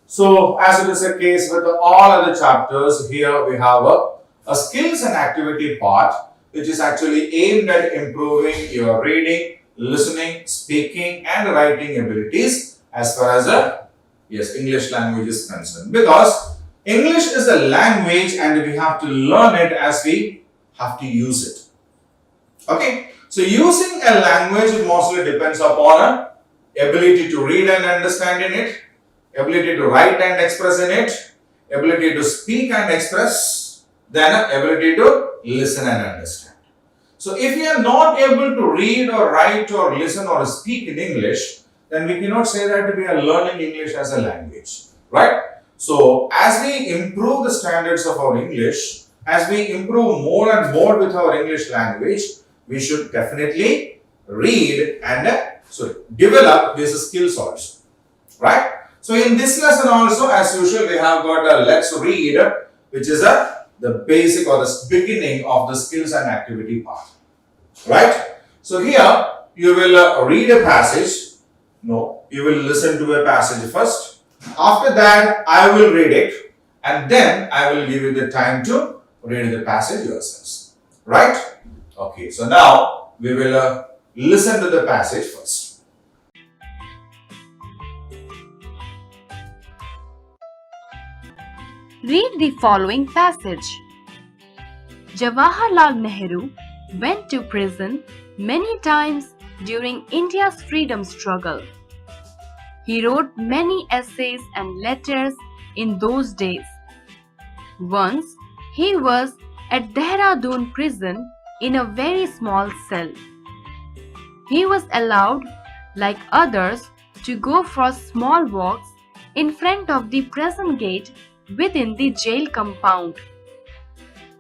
So, as it is the case with all other chapters, here we have a skills and activity part which is actually aimed at improving your reading, listening, speaking and writing abilities as far as English language is concerned. Because English is a language and we have to learn it as we have to use it. Okay, so using a language mostly depends upon ability to read and understand in it, ability to write and express in it, ability to speak and express, then ability to listen and understand. So if we are not able to read or write or listen or speak in English, then we cannot say that we are learning English as a language, right? So as we improve the standards of our English, as we improve more and more with our English language, we should definitely read and develop these skills also, right? So in this lesson also, as usual, we have got a let's read, which is the basic or the beginning of the skills and activity part, right? So here you will read a passage. No, you will listen to a passage first. After that, I will read it and then I will give you the time to read the passage yourselves, right? Okay, so now we will listen to the passage first. Read the following passage. Jawaharlal Nehru went to prison many times during India's freedom struggle. He wrote many essays and letters in those days. Once, he was at Dehradun prison in a very small cell. He was allowed, like others, to go for small walks in front of the prison gate within the jail compound.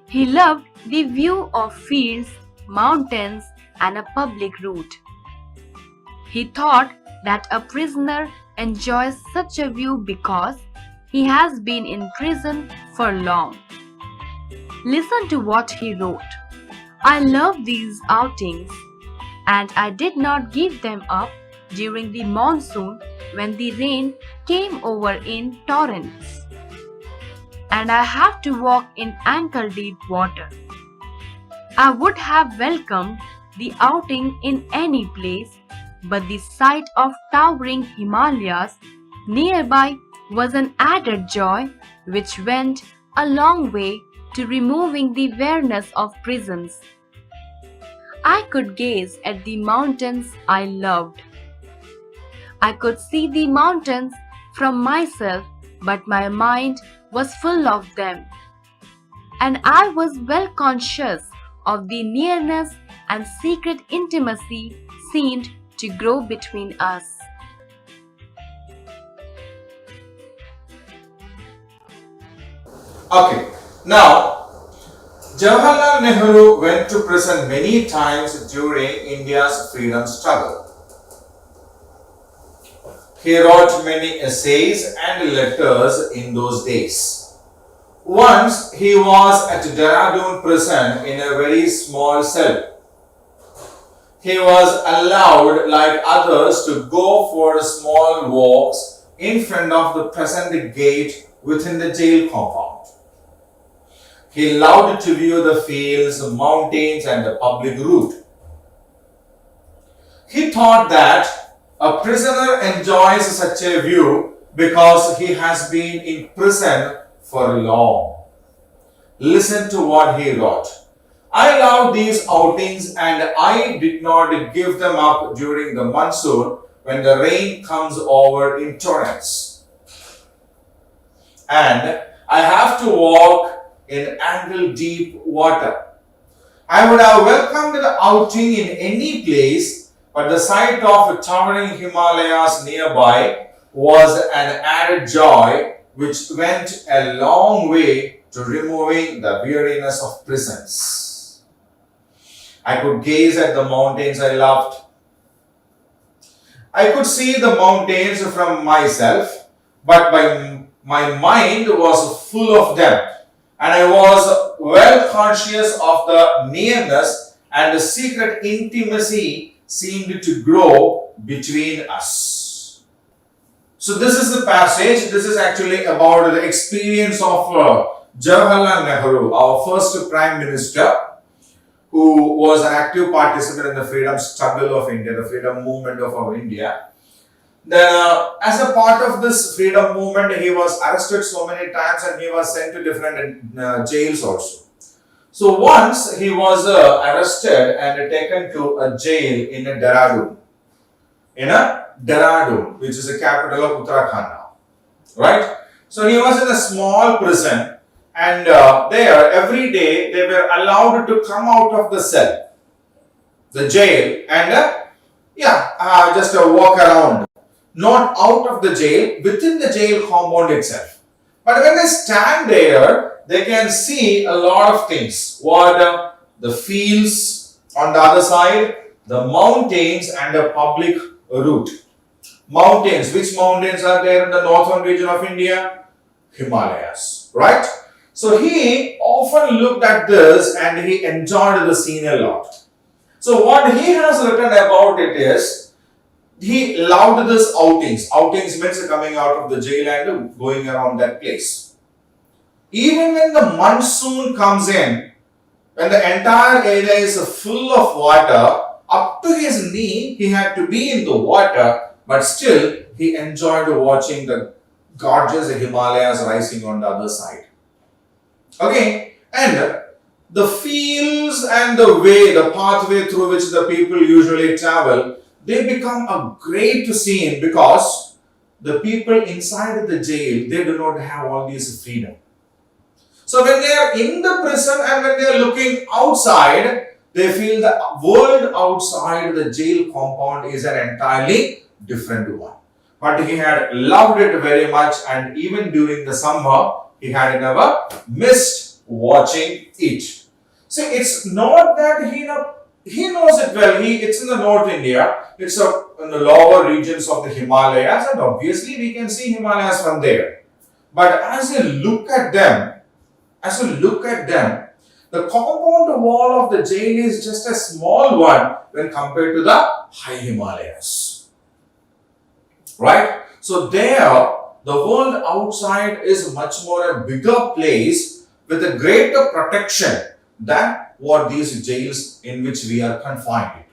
He loved the view of fields, mountains, and a public route. He thought that a prisoner enjoys such a view because he has been in prison for long. Listen to what he wrote. I love these outings, and I did not give them up during the monsoon when the rain came over in torrents, and I have to walk in ankle-deep water. I would have welcomed the outing in any place, but the sight of towering Himalayas nearby was an added joy which went a long way to removing the weariness of prisons. I could gaze at the mountains I loved. I could see the mountains from myself, but my mind was full of them, and I was well conscious of the nearness and secret intimacy seemed to grow between us. Okay, now Jawaharlal Nehru went to prison many times during India's freedom struggle. He wrote many essays and letters in those days. Once he was at Dehradun prison in a very small cell. He was allowed, like others, to go for small walks in front of the prison gate within the jail compound. He loved to view the fields, mountains, and the public route. He thought that a prisoner enjoys such a view because he has been in prison for long. Listen to what he wrote. I love these outings and I did not give them up during the monsoon when the rain comes over in torrents. And I have to walk in ankle-deep water. I would have welcomed the outing in any place, but the sight of towering Himalayas nearby was an added joy which went a long way to removing the weariness of prisons. I could gaze at the mountains I loved. I could see the mountains from myself, but my mind was full of them, and I was well conscious of the nearness and the secret intimacy seemed to grow between us. So this is the passage. This is actually about the experience of Jawaharlal Nehru, our first Prime Minister, who was an active participant in the freedom struggle of India, the freedom movement of our India. As a part of this freedom movement, he was arrested so many times and he was sent to different jails also. So once he was arrested and taken to a jail in a Dehradun, which is the capital of Uttarakhand now, right? So he was in a small prison, and there every day they were allowed to come out of the cell, the jail, and just walk around. Not out of the jail, within the jail compound itself. But when they stand there, they can see a lot of things. The fields on the other side, the mountains, and a public route. Mountains. Which mountains are there in the northern region of India? Himalayas. Right? So he often looked at this and he enjoyed the scene a lot. So what he has written about it is, he loved this outings. Outings means coming out of the jail and going around that place. Even when the monsoon comes in, when the entire area is full of water, up to his knee, he had to be in the water, but still he enjoyed watching the gorgeous Himalayas rising on the other side. Okay, and the fields and the pathway through which the people usually travel, they become a great scene because the people inside the jail, they do not have all these freedom. So when they are in the prison and when they are looking outside, they feel the world outside the jail compound is an entirely different one. But he had loved it very much, and even during the summer, he had never missed watching it. So it's not that he knows it well. It's in the North India. It's in the lower regions of the Himalayas, and obviously we can see Himalayas from there. But as you look at them, the compound wall of the jail is just a small one when compared to the high Himalayas. Right? So there, the world outside is much more a bigger place with a greater protection than what these jails in which we are confined.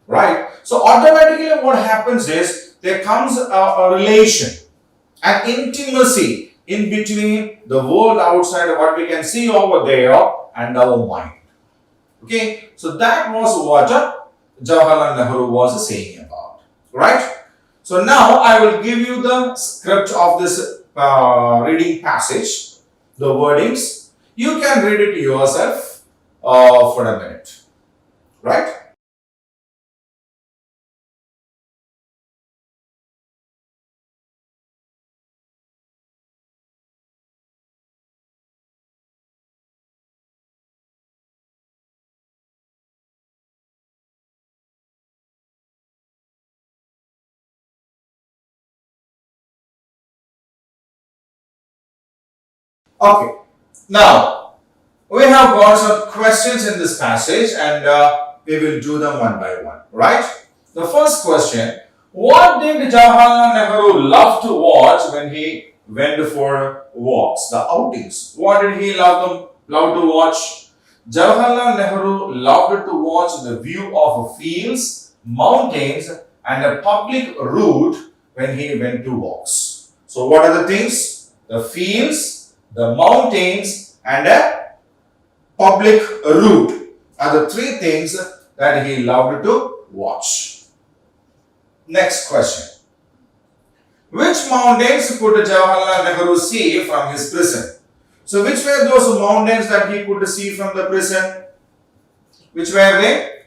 Right? So automatically what happens is, there comes a relation, an intimacy in between the world outside, what we can see over there, and our mind. Okay? So that was what Jawaharlal Nehru was saying about. Right? So now I will give you the script of this reading passage, the wordings. You can read it yourself for a minute. Right? Okay. Now, we have got some questions in this passage, and we will do them one by one. Right? The first question: what did Jawaharlal Nehru love to watch when he went for walks, the outings? What did he love to watch? Jawaharlal Nehru loved to watch the view of fields, mountains, and a public route when he went to walks. So, what are the things? The fields, the mountains, and a public route are the three things that he loved to watch. Next question. Which mountains could Jawaharlal Nehru see from his prison? So, which were those mountains that he could see from the prison? Which were they?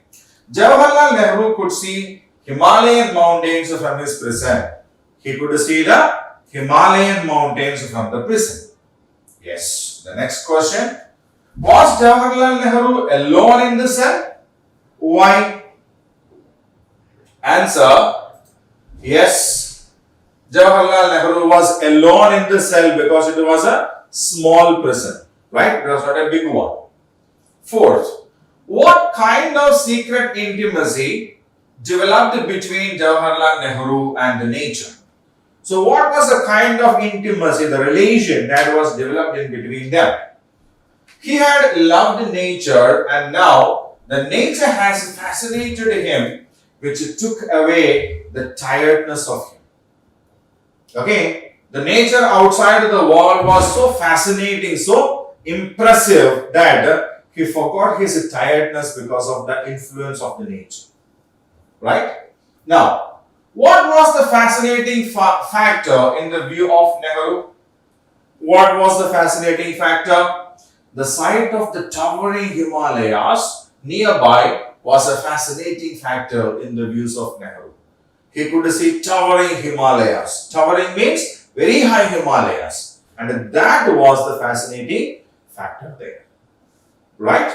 Jawaharlal Nehru could see Himalayan mountains from his prison. He could see the Himalayan mountains from the prison. Yes. The next question. Was Jawaharlal Nehru alone in the cell? Why? Answer. Yes. Jawaharlal Nehru was alone in the cell because it was a small prison. Right? It was not a big one. Fourth. What kind of secret intimacy developed between Jawaharlal Nehru and nature? So what was the kind of intimacy, the relation that was developed in between them? He had loved nature, and now the nature has fascinated him, which took away the tiredness of him. Okay, the nature outside the wall was so fascinating, so impressive that he forgot his tiredness because of the influence of the nature. Right? Now, what was the fascinating factor in the view of Nehru? What was the fascinating factor? The sight of the towering Himalayas nearby was a fascinating factor in the views of Nehru. He could see towering Himalayas. Towering means very high Himalayas. And that was the fascinating factor there. Right?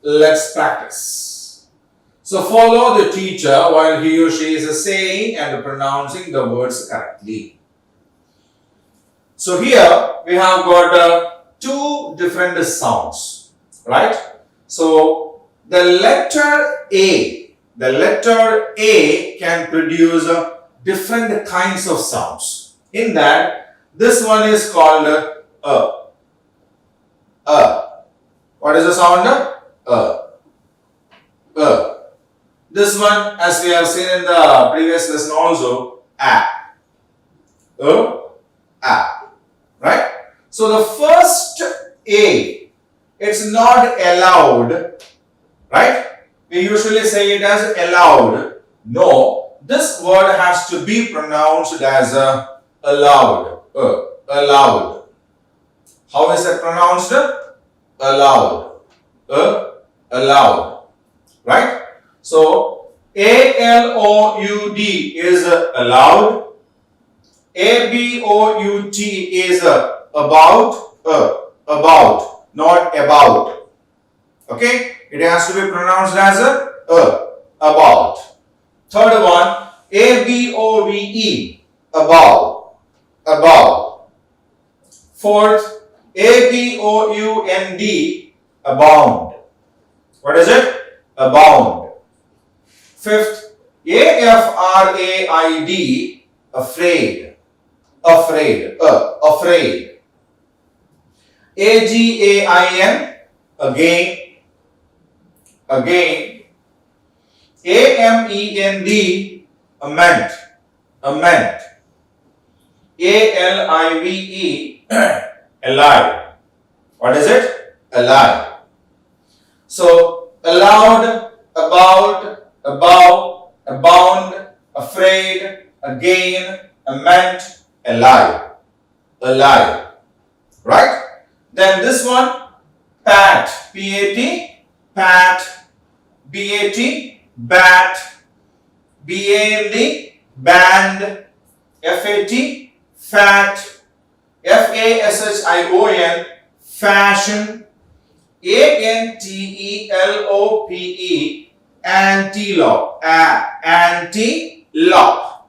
Let's practice. So follow the teacher while he or she is saying and pronouncing the words correctly. So here we have got two different sounds, right? So the letter A can produce different kinds of sounds. In that, this one is called What is the sound? This one, as we have seen in the previous lesson also, A. Right? So the first A, it's not allowed, right? We usually say it as allowed. No, this word has to be pronounced as allowed. Allowed. How is it pronounced? Allowed. Allowed. Right? So, ALOUD is allowed. ABOUT is about, not about. Okay? It has to be pronounced as about. Third one, ABOVE, above. Fourth, ABOUND, abound. What is it? Abound. Fifth, AFRAID, afraid. Afraid. AGAIN, again. AMEND, ament. ALIVE, alive. What is it? Alive. So, allowed, about, above, abound, afraid, again, ament, alive. Right? Then this one, pat, P-A-T, pat, B-A-T, bat, B-A-N-D, band, F-A-T, fat, F-A-S-H-I-O-N, fashion, A-N-T-E-L-O-P-E, antelope, antelope,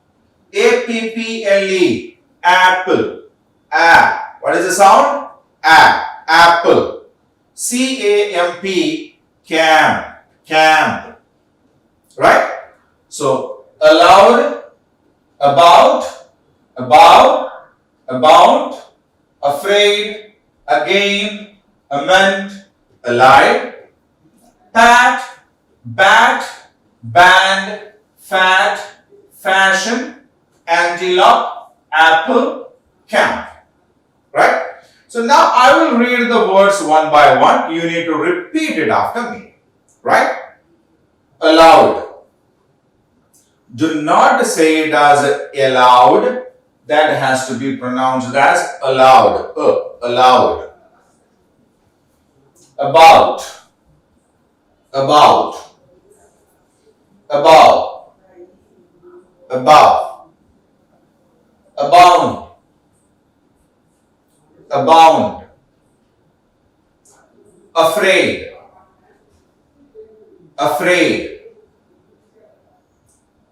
A-P-P-L-E, apple, what is the sound? Apple, C-A-M-P, camp, right? So, allowed, about, abound, afraid, again, ament, alive, pat, bat, band, fat, fashion, antelope, apple, camp. Right? So now I will read the words one by one. You need to repeat it after me. Right? Allowed. Do not say it as allowed. That has to be pronounced as allowed. Allowed. About. Abound. Afraid.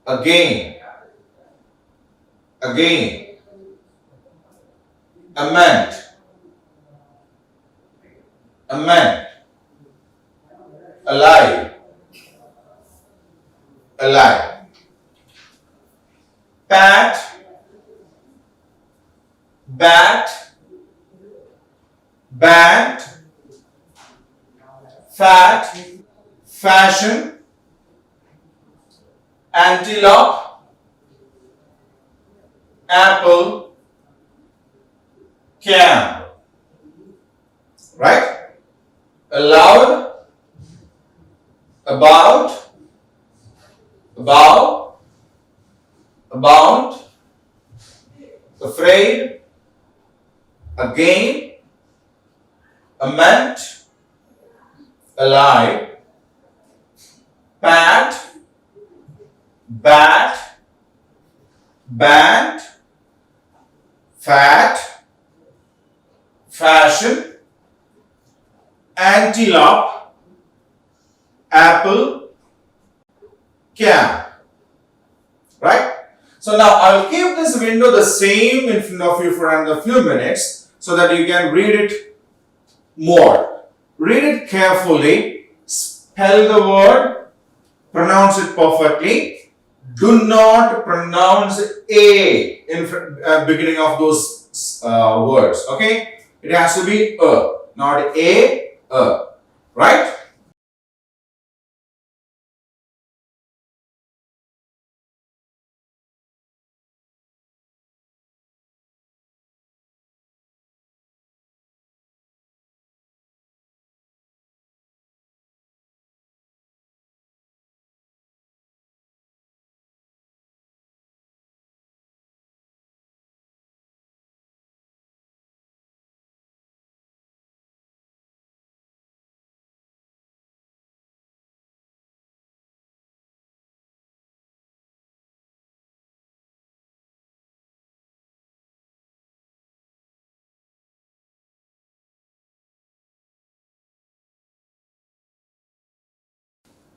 Again. Amend. Alive. Pat, bat, band, fat, fashion, antelope, apple, camp. Right? Allowed, about, about, abound, afraid, again, ament, alive, pat, bat, band, fat, fashion, antelope, apple, camp. Right? So now I'll keep this window the same in front of you for another few minutes so that you can read it more. Read it carefully, spell the word, pronounce it perfectly. Do not pronounce A in beginning of those words. Okay? It has to be not A. Right?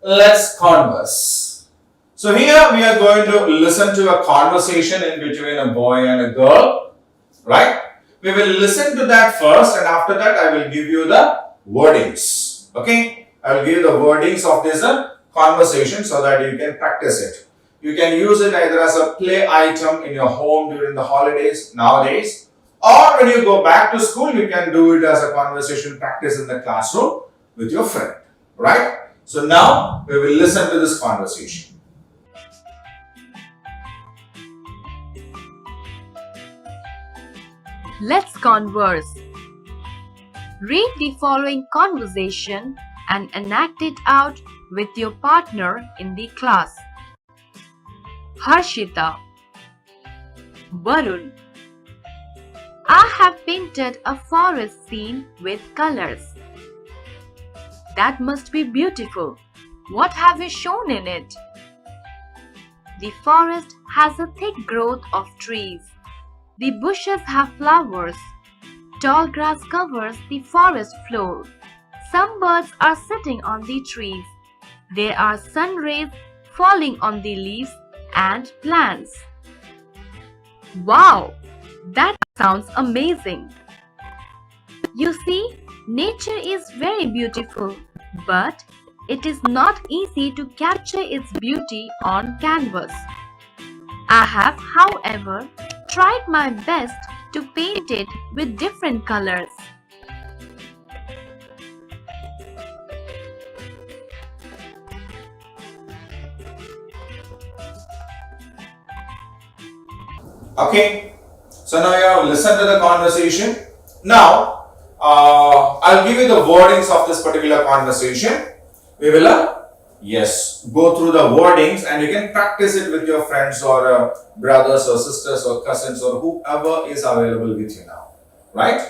Let's converse. So here we are going to listen to a conversation in between a boy and a girl, right? We will listen to that first, and after that I will give you the wordings. Okay? I will give you the wordings of this conversation so that you can practice it. You can use it either as a play item in your home during the holidays nowadays, or when you go back to school, you can do it as a conversation practice in the classroom with your friend, right? So now we will listen to this conversation. Let's converse. Read the following conversation and enact it out with your partner in the class. Harshita. Varun. I have painted a forest scene with colors. That must be beautiful. What have you shown in it? The forest has a thick growth of trees. The bushes have flowers. Tall grass covers the forest floor. Some birds are sitting on the trees. There are sun rays falling on the leaves and plants. Wow! That sounds amazing. You see, nature is very beautiful, but it is not easy to capture its beauty on canvas. I have, however, tried my best to paint it with different colors. Okay, so now you have listened to the conversation. Now, I'll give you the wordings of this particular conversation. We will, go through the wordings and you can practice it with your friends or brothers or sisters or cousins or whoever is available with you now. Right?